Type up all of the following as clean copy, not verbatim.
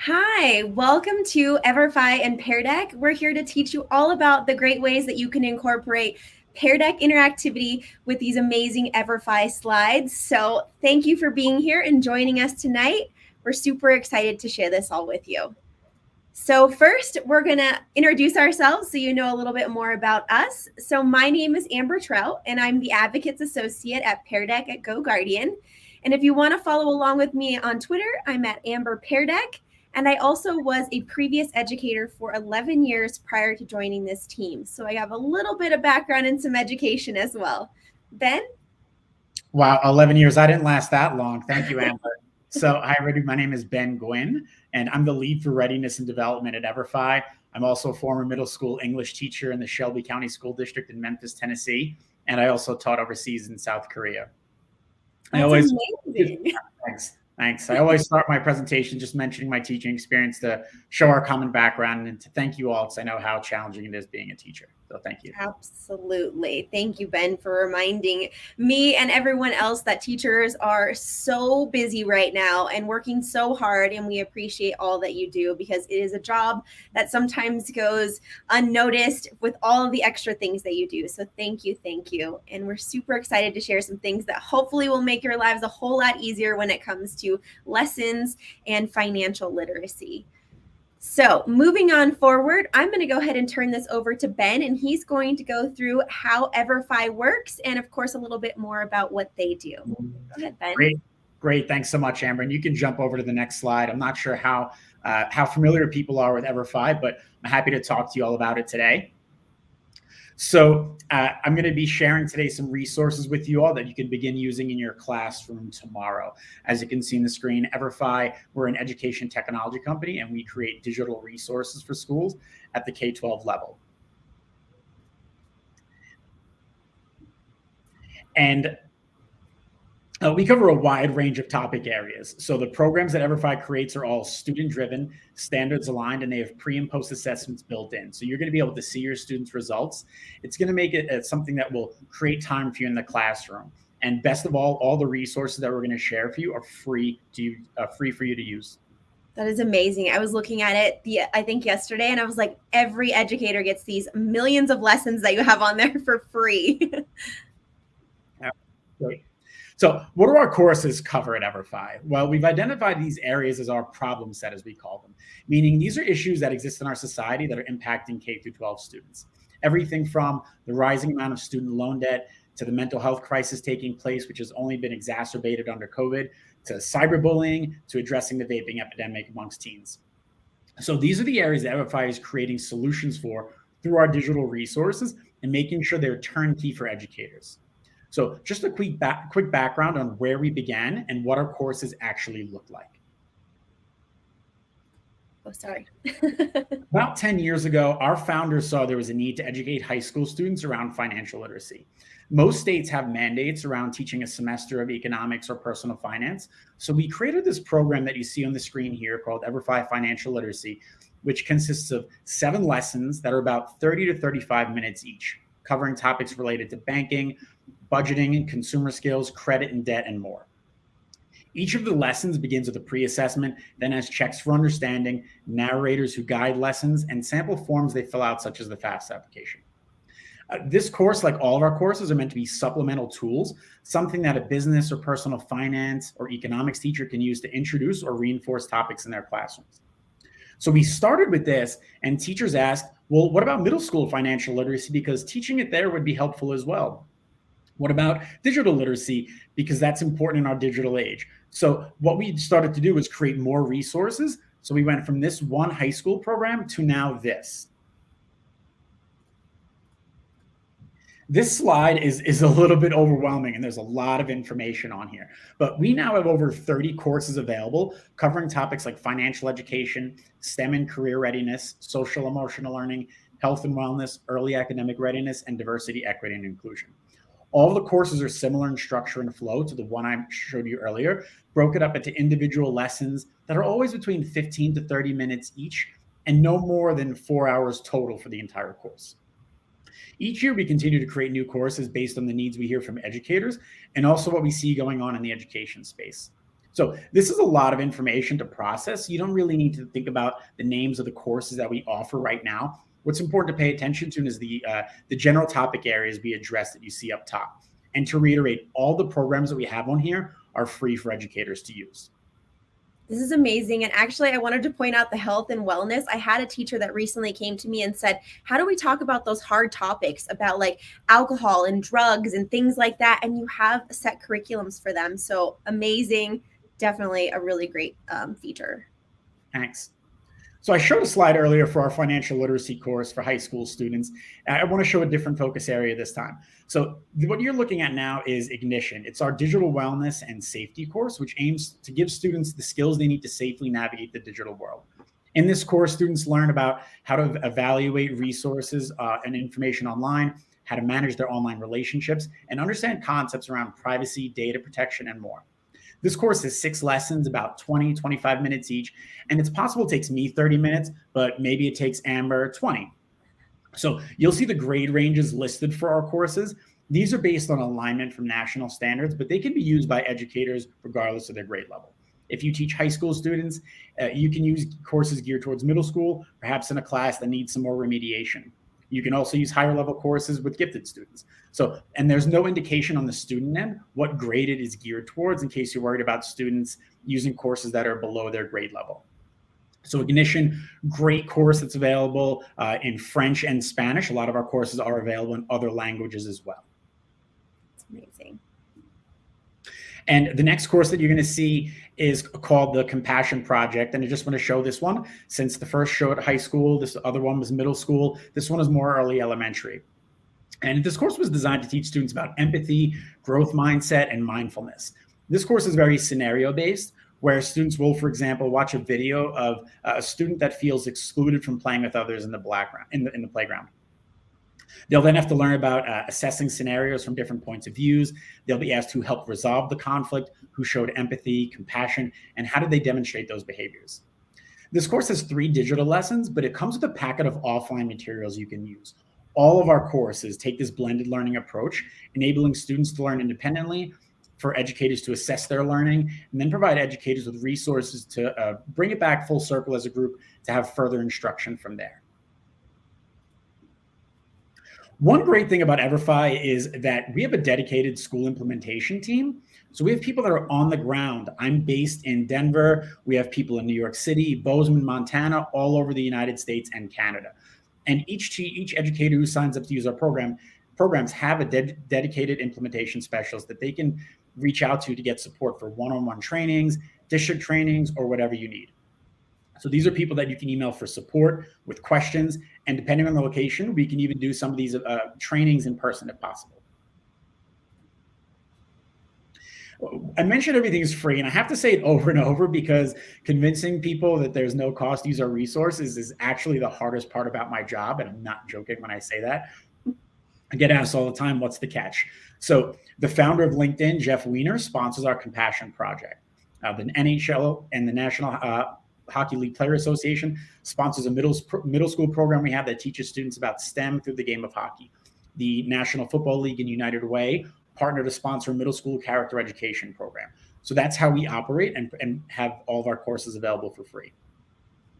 Hi, welcome to EVERFI and Pear Deck. We're here to teach you all about the great ways that you can incorporate Pear Deck interactivity with these amazing EVERFI slides. So thank you for being here and joining us tonight. We're super excited to share this all with you. So first, we're going to introduce ourselves so you know a little bit more about us. So my name is Amber Trout, and I'm the Advocates Associate at Pear Deck at GoGuardian. And if you want to follow along with me on Twitter, I'm at Amber Pear Deck. And I also was a previous educator for 11 years prior to joining this team. So I have a little bit of background in some education as well. Ben? Wow, 11 years. I didn't last that long. Thank you, Amber. So hi, everybody. My name is Ben Gwynn, and I'm the lead for readiness and development at EVERFI. I'm also a former middle school English teacher in the Shelby County School District in Memphis, Tennessee, and I also taught overseas in South Korea. That's amazing. Thanks. I always start my presentation just mentioning my teaching experience to show our common background and to thank you all because I know how challenging it is being a teacher. So thank you. Absolutely. Thank you, Ben, for reminding me and everyone else that teachers are so busy right now and working so hard. And we appreciate all that you do because it is a job that sometimes goes unnoticed with all of the extra things that you do. So thank you. And we're super excited to share some things that hopefully will make your lives a whole lot easier when it comes to lessons and financial literacy. So moving on forward, I'm going to go ahead and turn this over to Ben, and he's going to go through how EVERFI works and, of course, a little bit more about what they do. Go ahead, Ben. Great. Thanks so much, Amber. And you can jump over to the next slide. I'm not sure how familiar people are with EVERFI, but I'm happy to talk to you all about it today. So I'm going to be sharing today some resources with you all that you can begin using in your classroom tomorrow. As you can see on the screen, EVERFI, we're an education technology company, and we create digital resources for schools at the K-12 level. And we cover a wide range of topic areas. So the programs that EVERFI creates are all student-driven, standards aligned, and they have pre and post assessments built in. So you're going to be able to see your students' results. It's going to make it something that will create time for you in the classroom. And best of all the resources that we're going to share for you are free for you to use. That is amazing. I was looking at it, I think yesterday, and I was like, every educator gets these millions of lessons that you have on there for free. Great. So what do our courses cover at EVERFI? Well, we've identified these areas as our problem set, as we call them, meaning these are issues that exist in our society that are impacting K-12 students. Everything from the rising amount of student loan debt to the mental health crisis taking place, which has only been exacerbated under COVID, to cyberbullying, to addressing the vaping epidemic amongst teens. So these are the areas that EVERFI is creating solutions for through our digital resources and making sure they're turnkey for educators. So just a quick background on where we began and what our courses actually look like. Oh, sorry. About 10 years ago, our founders saw there was a need to educate high school students around financial literacy. Most states have mandates around teaching a semester of economics or personal finance. So we created this program that you see on the screen here called EVERFI Financial Literacy, which consists of 7 lessons that are about 30 to 35 minutes each, covering topics related to banking, budgeting and consumer skills, credit and debt, and more. Each of the lessons begins with a pre-assessment, then has checks for understanding, narrators who guide lessons, and sample forms they fill out, such as the FAFSA application. This course, like all of our courses, are meant to be supplemental tools, something that a business or personal finance or economics teacher can use to introduce or reinforce topics in their classrooms. So we started with this, and teachers asked, well, what about middle school financial literacy? Because teaching it there would be helpful as well. What about digital literacy? Because that's important in our digital age. So what we started to do was create more resources. So we went from this one high school program to now this. This slide is a little bit overwhelming, and there's a lot of information on here. But we now have over 30 courses available covering topics like financial education, STEM and career readiness, social emotional learning, health and wellness, early academic readiness, and diversity, equity, and inclusion. All the courses are similar in structure and flow to the one I showed you earlier, broken up into individual lessons that are always between 15 to 30 minutes each, and no more than 4 hours total for the entire course. Each year, we continue to create new courses based on the needs we hear from educators and also what we see going on in the education space. So this is a lot of information to process. You don't really need to think about the names of the courses that we offer right now. What's important to pay attention to is the general topic areas we address that you see up top. And to reiterate, all the programs that we have on here are free for educators to use. This is amazing. And actually, I wanted to point out the health and wellness. I had a teacher that recently came to me and said, how do we talk about those hard topics about like alcohol and drugs and things like that? And you have set curriculums for them. So amazing. Definitely a really great feature. Thanks. So I showed a slide earlier for our financial literacy course for high school students. I want to show a different focus area this time. So what you're looking at now is Ignition. It's our digital wellness and safety course, which aims to give students the skills they need to safely navigate the digital world. In this course, students learn about how to evaluate resources and information online, how to manage their online relationships, and understand concepts around privacy, data protection, and more. This course is 6 lessons, about 20, 25 minutes each. And it's possible it takes me 30 minutes, but maybe it takes Amber 20. So you'll see the grade ranges listed for our courses. These are based on alignment from national standards, but they can be used by educators regardless of their grade level. If you teach high school students, you can use courses geared towards middle school, perhaps in a class that needs some more remediation. You can also use higher level courses with gifted students. So, and there's no indication on the student end what grade it is geared towards in case you're worried about students using courses that are below their grade level. So Ignition, great course that's available in French and Spanish. A lot of our courses are available in other languages as well. It's amazing. And the next course that you're going to see is called the Compassion Project. And I just want to show this one since the first show at high school, this other one was middle school. This one is more early elementary. And this course was designed to teach students about empathy, growth mindset, and mindfulness. This course is very scenario-based, where students will, for example, watch a video of a student that feels excluded from playing with others in the playground. They'll then have to learn about assessing scenarios from different points of views. They'll be asked who helped resolve the conflict, who showed empathy, compassion, and how did they demonstrate those behaviors. This course has 3 digital lessons, but it comes with a packet of offline materials you can use. All of our courses take this blended learning approach, enabling students to learn independently, for educators to assess their learning, and then provide educators with resources to bring it back full circle as a group to have further instruction from there. One great thing about EVERFI is that we have a dedicated school implementation team. So we have people that are on the ground. I'm based in Denver. We have people in New York City, Bozeman, Montana, all over the United States and Canada. And each educator who signs up to use our programs have a dedicated implementation specialist that they can reach out to get support for one-on-one trainings, district trainings, or whatever you need. So these are people that you can email for support with questions. And depending on the location, we can even do some of these trainings in person if possible. I mentioned everything is free, and I have to say it over and over because convincing people that there's no cost to use our resources is actually the hardest part about my job, and I'm not joking when I say that. I get asked all the time, what's the catch? So the founder of LinkedIn, Jeff Weiner, sponsors our Compassion Project. The NHL and the National Hockey League Player Association sponsors a middle school program we have that teaches students about STEM through the game of hockey. The National Football League and United Way partner to sponsor a middle school character education program. So that's how we operate and have all of our courses available for free.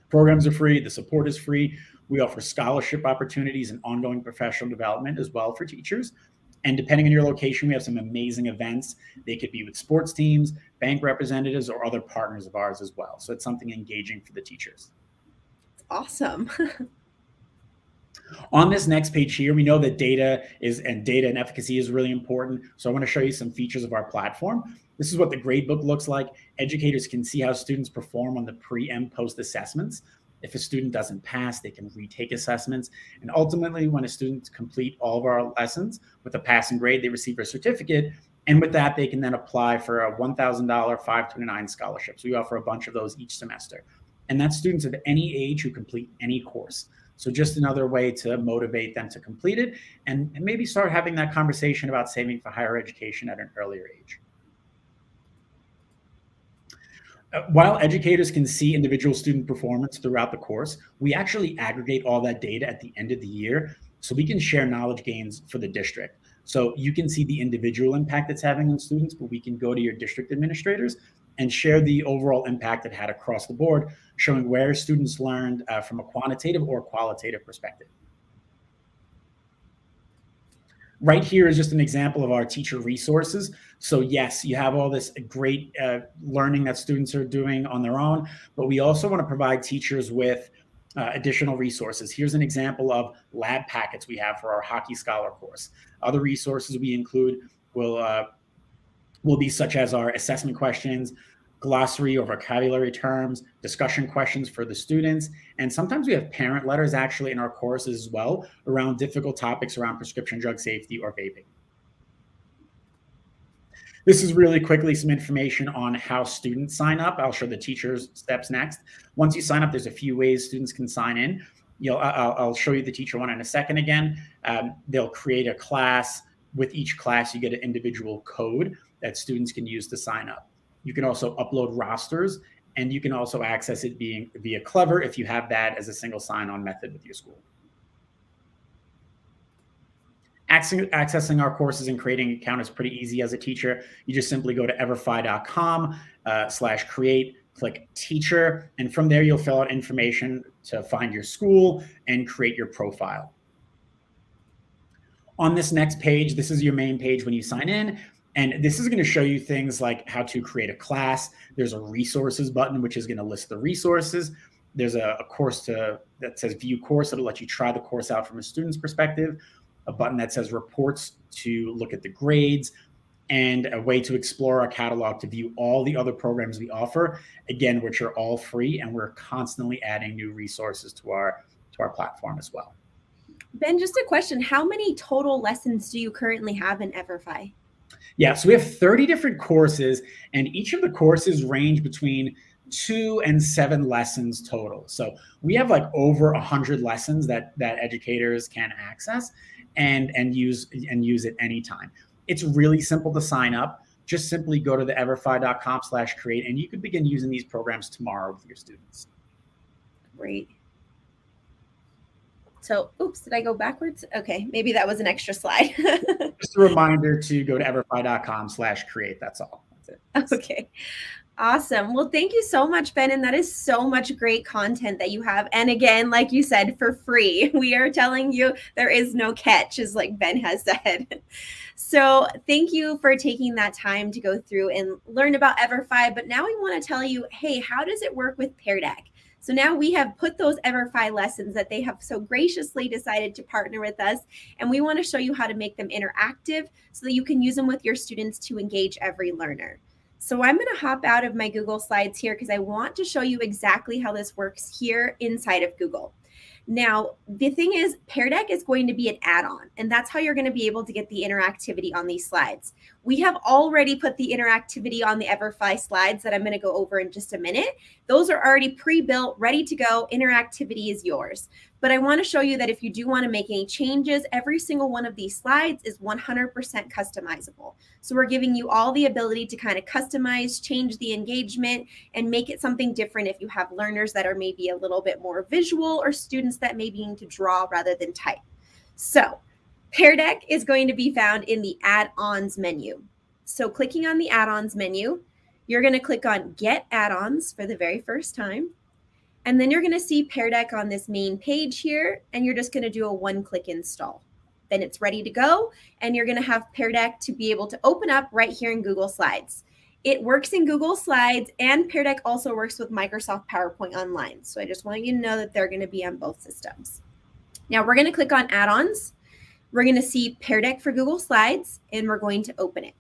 Programs are free, the support is free. We offer scholarship opportunities and ongoing professional development as well for teachers. And depending on your location, we have some amazing events. They could be with sports teams, bank representatives, or other partners of ours as well. So it's something engaging for the teachers. Awesome. On this next page here, we know that data and efficacy is really important. So I want to show you some features of our platform. This is what the gradebook looks like. Educators can see how students perform on the pre and post assessments. If a student doesn't pass, they can retake assessments. And ultimately, when a student complete all of our lessons with a passing grade, they receive a certificate. And with that, they can then apply for a $1,000 529 scholarships. We offer a bunch of those each semester. And that's students of any age who complete any course. So just another way to motivate them to complete it and maybe start having that conversation about saving for higher education at an earlier age. While educators can see individual student performance throughout the course, we actually aggregate all that data at the end of the year so we can share knowledge gains for the district. So you can see the individual impact it's having on students, but we can go to your district administrators and share the overall impact it had across the board, showing where students learned from a quantitative or qualitative perspective. Right here is just an example of our teacher resources. So yes, you have all this great learning that students are doing on their own, but we also want to provide teachers with additional resources. Here's an example of lab packets we have for our Hockey Scholar course. Other resources we include will be such as our assessment questions, glossary or vocabulary terms, discussion questions for the students, and sometimes we have parent letters actually in our courses as well around difficult topics around prescription drug safety or vaping. This is really quickly some information on how students sign up. I'll show the teachers steps next. Once you sign up, there's a few ways students can sign in. I'll show you the teacher one in a second again. They'll create a class. With each class, you get an individual code that students can use to sign up. You can also upload rosters, and you can also access it via Clever if you have that as a single sign-on method with your school. Accessing our courses and creating an account is pretty easy as a teacher. You just simply go to everfi.com/create, click teacher, and from there you'll fill out information to find your school and create your profile. On this next page, this is your main page when you sign in. And this is going to show you things like how to create a class. There's a resources button, which is going to list the resources. There's a course that says view course. That'll let you try the course out from a student's perspective. A button that says reports to look at the grades, and a way to explore our catalog to view all the other programs we offer, again, which are all free. And we're constantly adding new resources to our platform as well. Ben, just a question. How many total lessons do you currently have in EVERFI? Yeah, so we have 30 different courses, and each of the courses range between 2 and 7 lessons total. So we have like over 100 lessons that educators can access and use at any time. It's really simple to sign up. Just simply go to the everfi.com/create, and you can begin using these programs tomorrow with your students. Great. So, oops, did I go backwards? Okay, maybe that was an extra slide. Just a reminder to go to everfi.com/create. That's all. That's it. Okay. Awesome. Well, thank you so much, Ben. And that is so much great content that you have. And again, like you said, for free. We are telling you there is no catch, as like Ben has said. So thank you for taking that time to go through and learn about EVERFI. But now we want to tell you, hey, how does it work with Pear Deck? So now we have put those EVERFI lessons that they have so graciously decided to partner with us, and we want to show you how to make them interactive so that you can use them with your students to engage every learner. So I'm going to hop out of my Google Slides here because I want to show you exactly how this works here inside of Google. Now, the thing is, Pear Deck is going to be an add-on, and that's how you're going to be able to get the interactivity on these slides. We have already put the interactivity on the EVERFI slides that I'm going to go over in just a minute. Those are already pre-built, ready to go. Interactivity is yours. But I want to show you that if you do want to make any changes, every single one of these slides is 100% customizable. So we're giving you all the ability to kind of customize, change the engagement, and make it something different if you have learners that are maybe a little bit more visual or students that may be need to draw rather than type. So Pear Deck is going to be found in the add-ons menu. So clicking on the add-ons menu, you're going to click on Get Add-ons for the very first time. And then you're going to see Pear Deck on this main page here, and you're just going to do a one-click install. Then it's ready to go, and you're going to have Pear Deck to be able to open up right here in Google Slides. It works in Google Slides, and Pear Deck also works with Microsoft PowerPoint Online. So I just want you to know that they're going to be on both systems. Now we're going to click on Add-ons. We're going to see Pear Deck for Google Slides, and we're going to open it.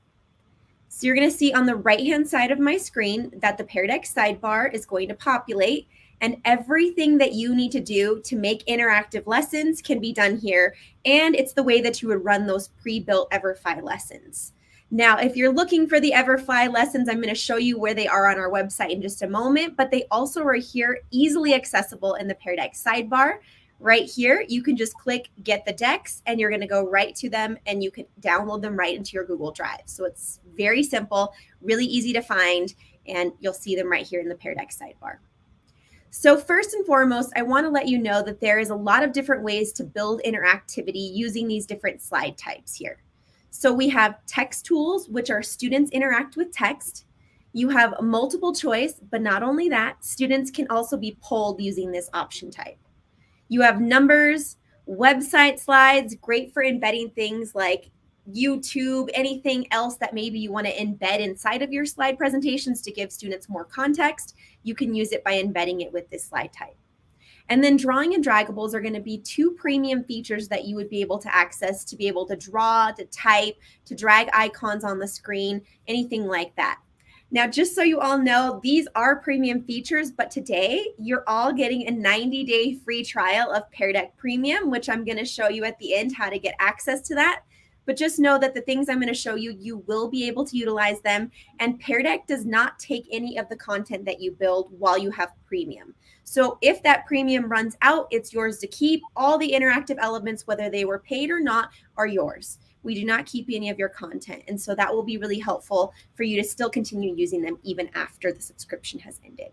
So you're going to see on the right-hand side of my screen that the Pear Deck sidebar is going to populate, and everything that you need to do to make interactive lessons can be done here. And it's the way that you would run those pre-built EVERFI lessons. Now, if you're looking for the EVERFI lessons, I'm going to show you where they are on our website in just a moment, but they also are here easily accessible in the Pear Deck sidebar. Right here, you can just click Get the Decks, and you're going to go right to them, and you can download them right into your Google Drive. So it's very simple, really easy to find, and you'll see them right here in the Pear Deck sidebar. So first and foremost, I want to let you know that there is a lot of different ways to build interactivity using these different slide types here. So we have text tools, which are students interact with text. You have multiple choice, but not only that, students can also be polled using this option type. You have numbers, website slides, great for embedding things like YouTube, anything else that maybe you want to embed inside of your slide presentations to give students more context. You can use it by embedding it with this slide type. And then drawing and draggables are going to be two premium features that you would be able to access to be able to draw, to type, to drag icons on the screen, anything like that. Now, just so you all know, these are premium features, but today you're all getting a 90-day free trial of Pear Deck Premium, which I'm going to show you at the end how to get access to that. But just know that the things I'm going to show you, you will be able to utilize them. And Pear Deck does not take any of the content that you build while you have premium. So if that premium runs out, it's yours to keep. All the interactive elements, whether they were paid or not, are yours. We do not keep any of your content. And so that will be really helpful for you to still continue using them even after the subscription has ended.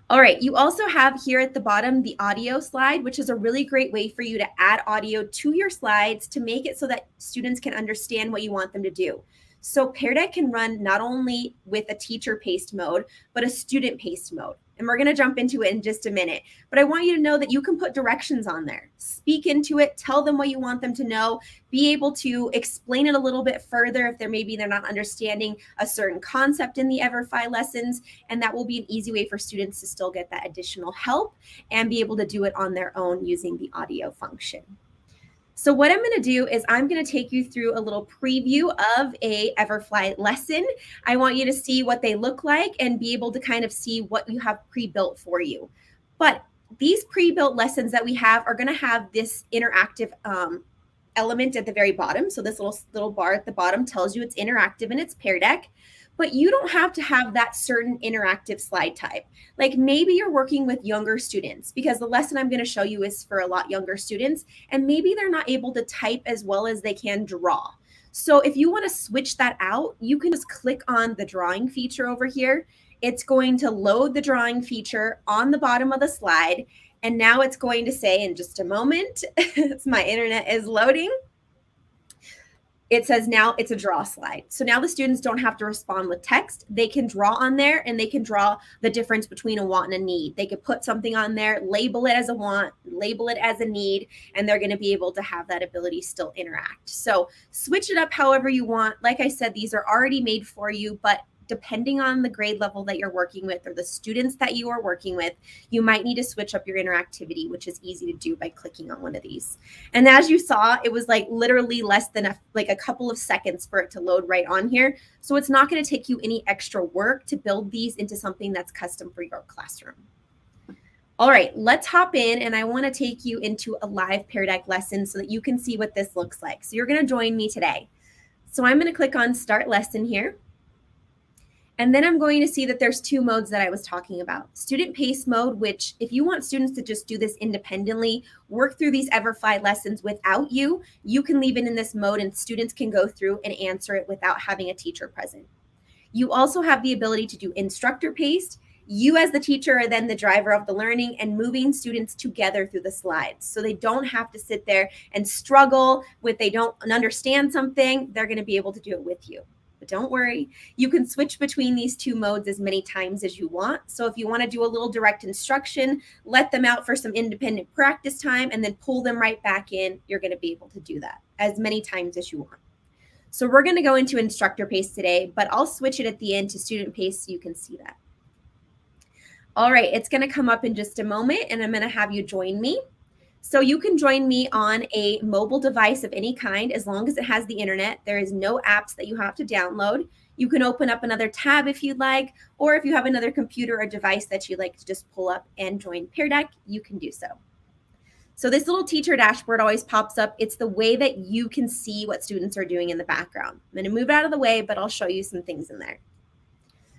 All right, you also have here at the bottom the audio slide, which is a really great way for you to add audio to your slides to make it so that students can understand what you want them to do. So Pear Deck can run not only with a teacher-paced mode, but a student-paced mode. And we're going to jump into it in just a minute. But I want you to know that you can put directions on there. Speak into it, tell them what you want them to know, be able to explain it a little bit further if they're not understanding a certain concept in the EVERFI lessons. And that will be an easy way for students to still get that additional help and be able to do it on their own using the audio function. So what I'm going to do is I'm going to take you through a little preview of a EVERFI lesson. I want you to see what they look like and be able to kind of see what you have pre-built for you. But these pre-built lessons that we have are going to have this interactive element at the very bottom. So this little bar at the bottom tells you it's interactive and it's Pear Deck. But you don't have to have that certain interactive slide type. Like maybe you're working with younger students because the lesson I'm going to show you is for a lot younger students, and maybe they're not able to type as well as they can draw. So if you want to switch that out, you can just click on the drawing feature over here. It's going to load the drawing feature on the bottom of the slide. And now it's going to say in just a moment, my internet is loading. It says now it's a draw slide. So now the students don't have to respond with text. They can draw on there and they can draw the difference between a want and a need. They could put something on there, label it as a want, label it as a need, and they're going to be able to have that ability still interact. So switch it up however you want. Like I said, these are already made for you, but depending on the grade level that you're working with or the students that you are working with, you might need to switch up your interactivity, which is easy to do by clicking on one of these. And as you saw, it was like literally less than a couple of seconds for it to load right on here. So it's not going to take you any extra work to build these into something that's custom for your classroom. All right, let's hop in, and I want to take you into a live Pear Deck lesson so that you can see what this looks like. So you're going to join me today. So I'm going to click on Start Lesson here. And then I'm going to see that there's two modes that I was talking about. Student pace mode, which if you want students to just do this independently, work through these EVERFI lessons without you, you can leave it in this mode and students can go through and answer it without having a teacher present. You also have the ability to do instructor paced. You as the teacher are then the driver of the learning and moving students together through the slides. So they don't have to sit there and struggle with they don't understand something. They're going to be able to do it with you. But don't worry, you can switch between these two modes as many times as you want. So if you want to do a little direct instruction, let them out for some independent practice time and then pull them right back in, you're going to be able to do that as many times as you want. So we're going to go into instructor pace today, but I'll switch it at the end to student pace so you can see that. All right, it's going to come up in just a moment and I'm going to have you join me. So you can join me on a mobile device of any kind as long as it has the internet. There is no apps that you have to download. You can open up another tab if you'd like, or if you have another computer or device that you'd like to just pull up and join Pear Deck, you can do so. So this little teacher dashboard always pops up. It's the way that you can see what students are doing in the background. I'm going to move out of the way, but I'll show you some things in there.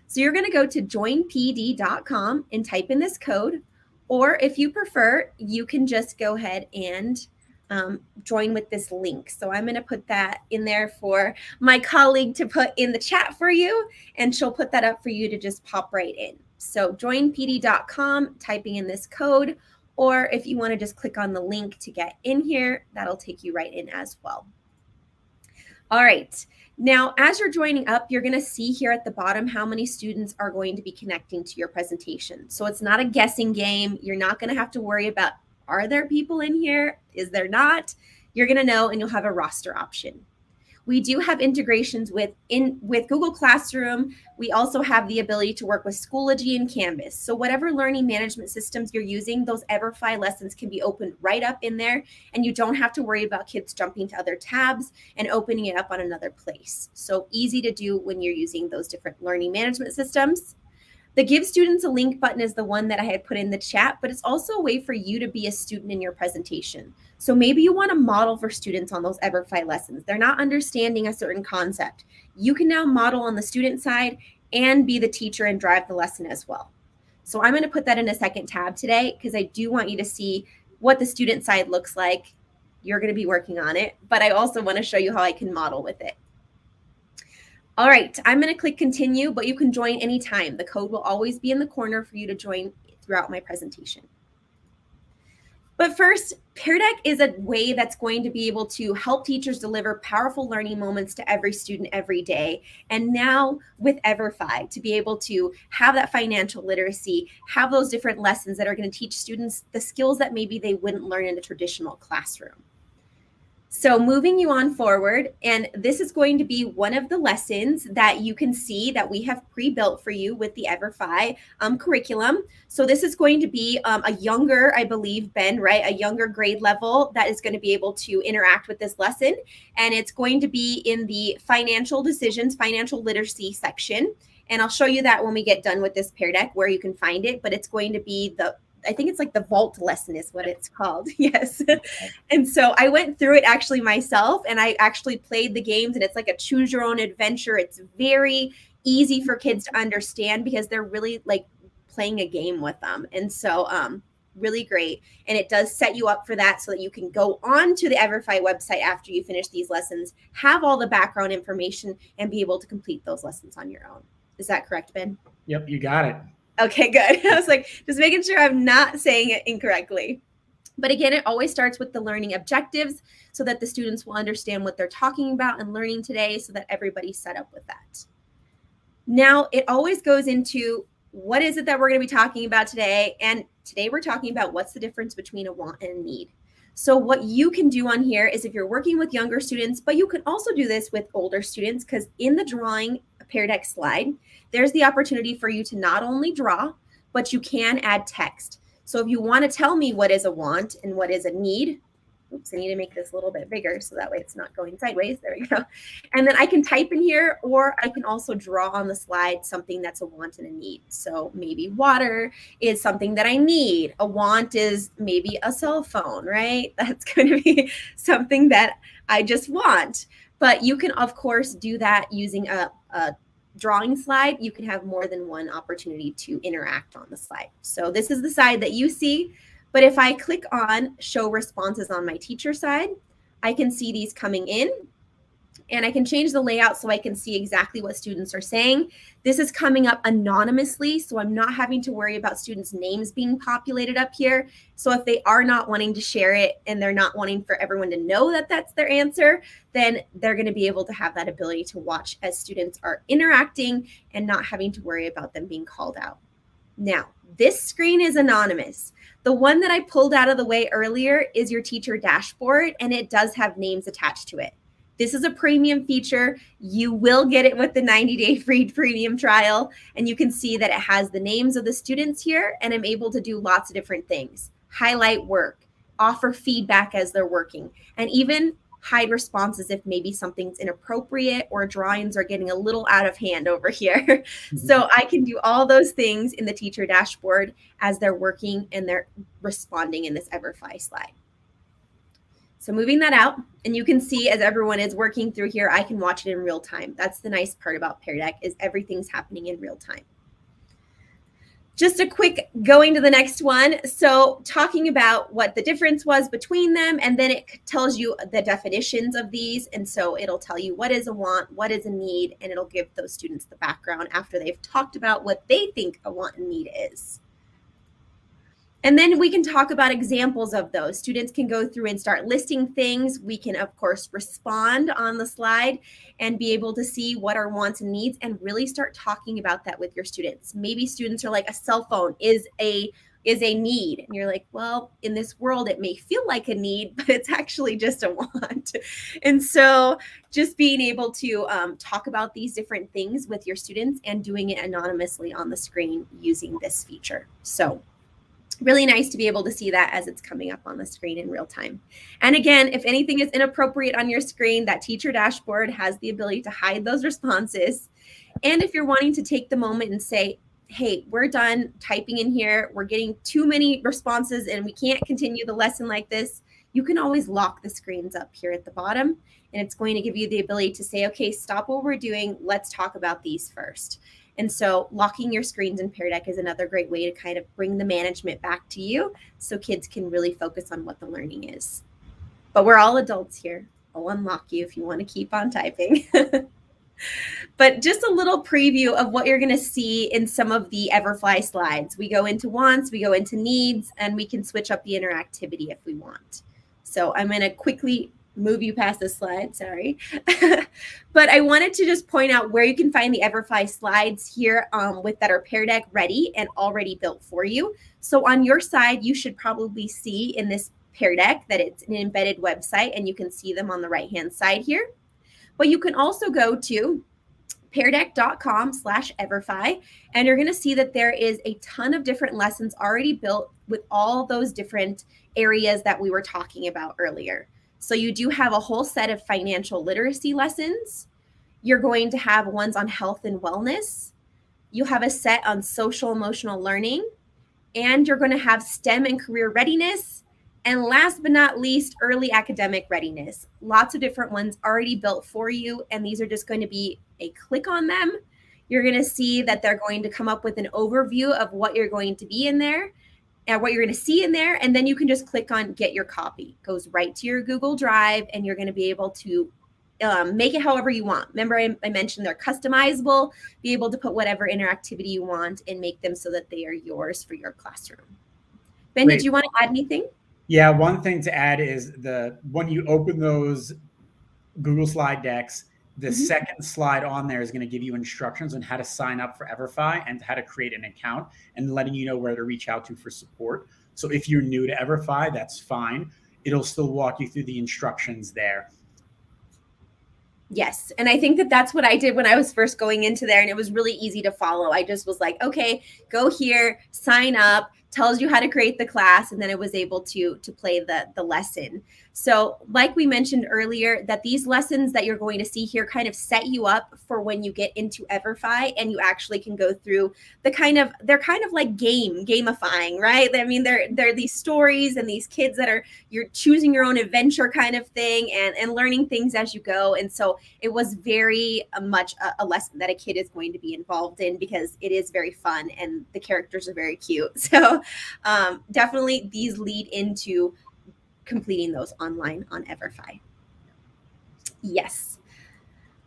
So you're going to go to joinpd.com and type in this code. Or if you prefer, you can just go ahead and join with this link. So I'm going to put that in there for my colleague to put in the chat for you, and she'll put that up for you to just pop right in. So joinpd.com, typing in this code, or if you want to just click on the link to get in here, that'll take you right in as well. All right. Now, as you're joining up, you're going to see here at the bottom how many students are going to be connecting to your presentation. So it's not a guessing game. You're not going to have to worry about, are there people in here? Is there not? You're going to know, and you'll have a roster option. We do have integrations with Google Classroom. We also have the ability to work with Schoology and Canvas. So whatever learning management systems you're using, those EVERFI lessons can be opened right up in there, and you don't have to worry about kids jumping to other tabs and opening it up on another place. So easy to do when you're using those different learning management systems. The Give Students a Link button is the one that I had put in the chat, but it's also a way for you to be a student in your presentation. So maybe you want to model for students on those EVERFI lessons. They're not understanding a certain concept. You can now model on the student side and be the teacher and drive the lesson as well. So I'm going to put that in a second tab today because I do want you to see what the student side looks like. You're going to be working on it, but I also want to show you how I can model with it. All right, I'm going to click continue, but you can join anytime. The code will always be in the corner for you to join throughout my presentation. But first, Pear Deck is a way that's going to be able to help teachers deliver powerful learning moments to every student every day. And now with EVERFI, to be able to have that financial literacy, have those different lessons that are going to teach students the skills that maybe they wouldn't learn in a traditional classroom. So moving you on forward, and this is going to be one of the lessons that you can see that we have pre-built for you with the EVERFI curriculum. So this is going to be a younger, I believe, Ben, right? A younger grade level that is going to be able to interact with this lesson. And it's going to be in the financial decisions, financial literacy section. And I'll show you that when we get done with this Pear Deck where you can find it, but it's going to be I think it's like the vault lesson is what it's called. Yes. And so I went through it actually myself, and I actually played the games, and it's like a choose your own adventure. It's very easy for kids to understand because they're really like playing a game with them. And so really great. And it does set you up for that so that you can go on to the EVERFI website after you finish these lessons, have all the background information, and be able to complete those lessons on your own. Is that correct, Ben? Yep, you got it. Okay, good. I was like, just making sure I'm not saying it incorrectly. But again, it always starts with the learning objectives so that the students will understand what they're talking about and learning today so that everybody's set up with that. Now, it always goes into what is it that we're going to be talking about today? And today we're talking about what's the difference between a want and a need. So what you can do on here is if you're working with younger students, but you can also do this with older students, because in the drawing Pear Deck slide, there's the opportunity for you to not only draw, but you can add text. So if you want to tell me what is a want and what is a need, oops, I need to make this a little bit bigger so that way it's not going sideways. There we go. And then I can type in here, or I can also draw on the slide something that's a want and a need. So maybe water is something that I need. A want is maybe a cell phone, right? That's going to be something that I just want. But you can, of course, do that using a drawing slide. You can have more than one opportunity to interact on the slide. So this is the side that you see. But if I click on show responses on my teacher side, I can see these coming in, and I can change the layout so I can see exactly what students are saying. This is coming up anonymously, so I'm not having to worry about students' names being populated up here. So if they are not wanting to share it and they're not wanting for everyone to know that that's their answer, then they're going to be able to have that ability to watch as students are interacting and not having to worry about them being called out. Now, this screen is anonymous. The one that I pulled out of the way earlier is your teacher dashboard, and it does have names attached to it. This is a premium feature. You will get it with the 90-day free premium trial, and you can see that it has the names of the students here, and I'm able to do lots of different things. Highlight work, offer feedback as they're working, and even hide responses if maybe something's inappropriate or drawings are getting a little out of hand over here. So I can do all those things in the teacher dashboard as they're working and they're responding in this EVERFI slide. So moving that out, and you can see as everyone is working through here, I can watch it in real time. That's the nice part about Pear Deck, is everything's happening in real time. Just a quick going to the next one. So talking about what the difference was between them, and then it tells you the definitions of these. And so it'll tell you what is a want, what is a need, and it'll give those students the background after they've talked about what they think a want and need is. And then we can talk about examples of those. Students can go through and start listing things. We can, of course, respond on the slide and be able to see what our wants and needs and really start talking about that with your students. Maybe students are like, a cell phone is a need. And you're like, well, in this world, it may feel like a need, but it's actually just a want. And so just being able to talk about these different things with your students and doing it anonymously on the screen using this feature. So really nice to be able to see that as it's coming up on the screen in real time. And again, if anything is inappropriate on your screen, that teacher dashboard has the ability to hide those responses. And if you're wanting to take the moment and say, hey, we're done typing in here, we're getting too many responses and we can't continue the lesson like this, you can always lock the screens up here at the bottom. And it's going to give you the ability to say, okay, stop what we're doing. Let's talk about these first. And so locking your screens in Pear Deck is another great way to kind of bring the management back to you so kids can really focus on what the learning is. But we're all adults here. I'll unlock you if you want to keep on typing. But just a little preview of what you're going to see in some of the EVERFI slides. We go into wants, we go into needs, and we can switch up the interactivity if we want. So I'm going to quickly move you past this slide, sorry. But I wanted to just point out where you can find the EVERFI slides here with that are Pear Deck ready and already built for you. So on your side, you should probably see in this Pear Deck that it's an embedded website, and you can see them on the right-hand side here. But you can also go to peardeck.com/everfi, and you're going to see that there is a ton of different lessons already built with all those different areas that we were talking about earlier. So you do have a whole set of financial literacy lessons. You're going to have ones on health and wellness. You have a set on social emotional learning, and you're going to have STEM and career readiness. And last but not least, early academic readiness. Lots of different ones already built for you. And these are just going to be a click on them. You're going to see that they're going to come up with an overview of what you're going to be in there and what you're going to see in there. And then you can just click on get your copy. It goes right to your Google Drive, and you're going to be able to make it however you want. Remember, I mentioned they're customizable, be able to put whatever interactivity you want and make them so that they are yours for your classroom. Ben, Great. did you want to add anything? Yeah, one thing to add is when you open those Google slide decks, the second slide on there is going to give you instructions on how to sign up for EVERFI and how to create an account and letting you know where to reach out to for support. So if you're new to EVERFI, that's fine. It'll still walk you through the instructions there. Yes. And I think that that's what I did when I was first going into there, and it was really easy to follow. I just was like, okay, go here, sign up, tells you how to create the class, and then it was able to play the lesson. So like we mentioned earlier, that these lessons that you're going to see here kind of set you up for when you get into EVERFI and you actually can go through they're kind of like gamifying, right? I mean, they're these stories and these kids that are, you're choosing your own adventure kind of thing and learning things as you go. And so it was very much a lesson that a kid is going to be involved in because it is very fun and the characters are very cute. So definitely these lead into completing those online on EVERFI. Yes.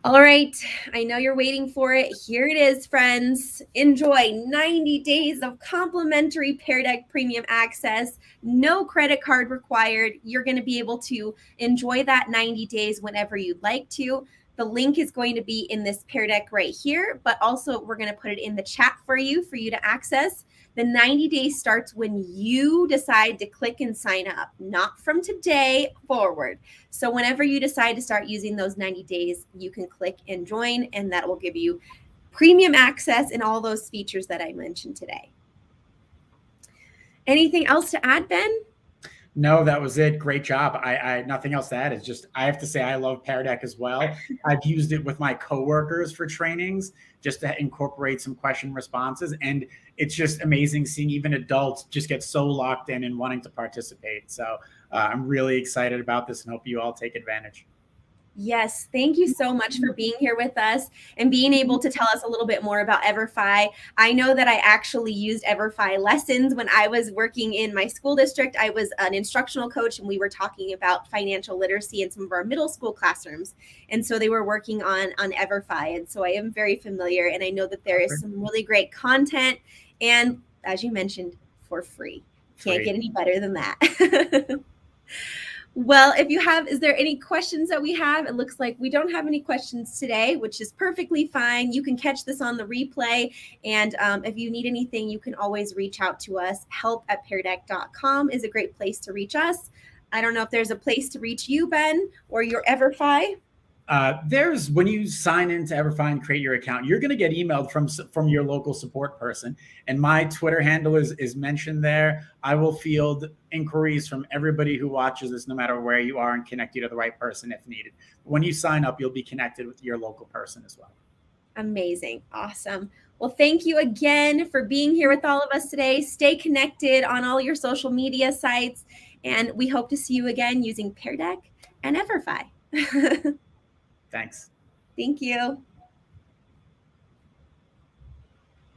All right. I know you're waiting for it. Here it is, friends. Enjoy 90 days of complimentary Pear Deck premium access. No credit card required. You're going to be able to enjoy that 90 days whenever you'd like to. The link is going to be in this Pear Deck right here, but also we're going to put it in the chat for you to access. The 90 days starts when you decide to click and sign up, not from today forward. So whenever you decide to start using those 90 days, you can click and join, and that will give you premium access and all those features that I mentioned today. Anything else to add, Ben? No, that was it. Great job. I nothing else to add. It's just, I have to say I love Pear Deck as well. I've used it with my coworkers for trainings just to incorporate some question responses. And it's just amazing seeing even adults just get so locked in and wanting to participate. So I'm really excited about this and hope you all take advantage. Yes, thank you so much for being here with us and being able to tell us a little bit more about EVERFI. I know that I actually used EVERFI lessons when I was working in my school district. I was an instructional coach, and we were talking about financial literacy in some of our middle school classrooms. And so they were working on EVERFI. And so I am very familiar, and I know that there is some really great content and, as you mentioned, for free. Can't get any better than that. Well, is there any questions that we have? It looks like we don't have any questions today, which is perfectly fine. You can catch this on the replay. And if you need anything, you can always reach out to us. help@peardeck.com is a great place to reach us. I don't know if there's a place to reach you, Ben, or your EVERFI. When you sign into EVERFI and create your account, you're going to get emailed from your local support person. And my Twitter handle is mentioned there. I will field inquiries from everybody who watches this, no matter where you are, and connect you to the right person if needed. When you sign up, you'll be connected with your local person as well. Amazing. Awesome. Well, thank you again for being here with all of us today. Stay connected on all your social media sites, and we hope to see you again using Pear Deck and EVERFI. Thanks. Thank you.